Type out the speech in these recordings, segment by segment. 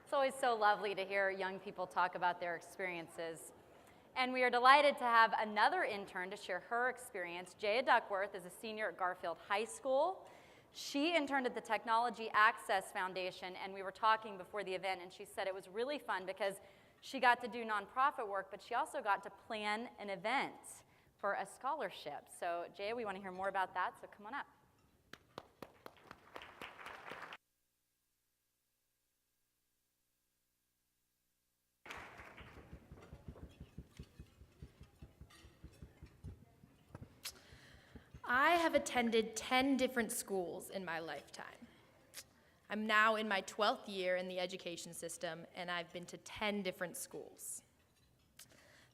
It's always so lovely to hear young people talk about their experiences. And we are delighted to have another intern to share her experience. Jaya Duckworth is a senior at Garfield High School. She interned at the Technology Access Foundation, and we were talking before the event, and she said it was really fun because she got to do nonprofit work, but she also got to plan an event for a scholarship. So Jaya, we want to hear more about that, so come on up. I have attended 10 different schools in my lifetime. I'm now in my 12th year in the education system, and I've been to 10 different schools.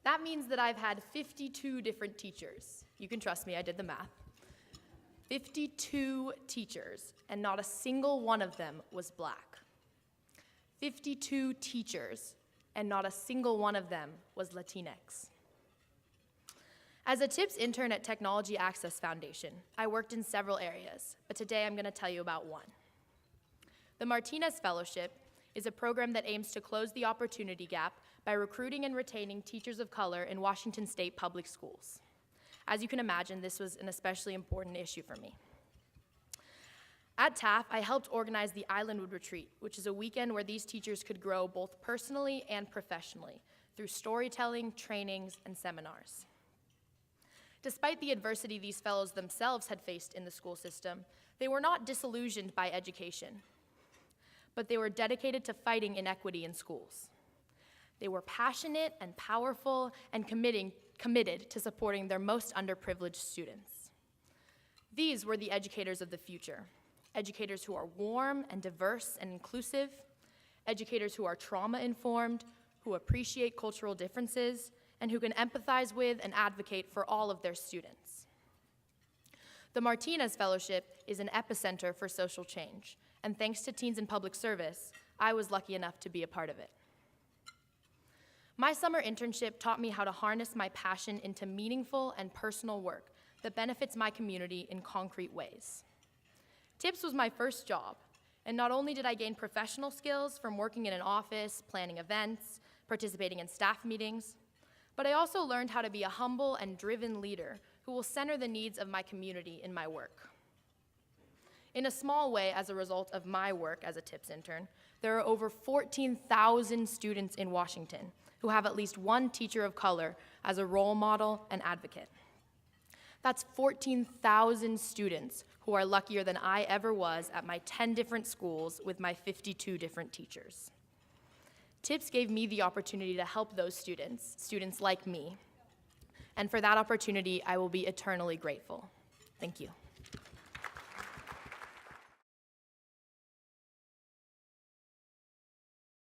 That means that I've had 52 different teachers. You can trust me, I did the math. 52 teachers, and not a single one of them was black. 52 teachers, and not a single one of them was Latinx. As a TIPS intern at Technology Access Foundation, I worked in several areas, but today I'm going to tell you about one. The Martinez Fellowship is a program that aims to close the opportunity gap by recruiting and retaining teachers of color in Washington State public schools. As you can imagine, this was an especially important issue for me. At TAF, I helped organize the Islandwood Retreat, which is a weekend where these teachers could grow both personally and professionally through storytelling, trainings, and seminars. Despite the adversity these fellows themselves had faced in the school system, they were not disillusioned by education, but they were dedicated to fighting inequity in schools. They were passionate and powerful and committed to supporting their most underprivileged students. These were the educators of the future, educators who are warm and diverse and inclusive, educators who are trauma-informed, who appreciate cultural differences, and who can empathize with and advocate for all of their students. The Martinez Fellowship is an epicenter for social change, and thanks to Teens in Public Service, I was lucky enough to be a part of it. My summer internship taught me how to harness my passion into meaningful and personal work that benefits my community in concrete ways. TIPS was my first job, and not only did I gain professional skills from working in an office, planning events, participating in staff meetings, but I also learned how to be a humble and driven leader who will center the needs of my community in my work. In a small way, as a result of my work as a TIPS intern, there are over 14,000 students in Washington who have at least one teacher of color as a role model and advocate. That's 14,000 students who are luckier than I ever was at my 10 different schools with my 52 different teachers. TIPS gave me the opportunity to help those students like me. And for that opportunity, I will be eternally grateful. Thank you.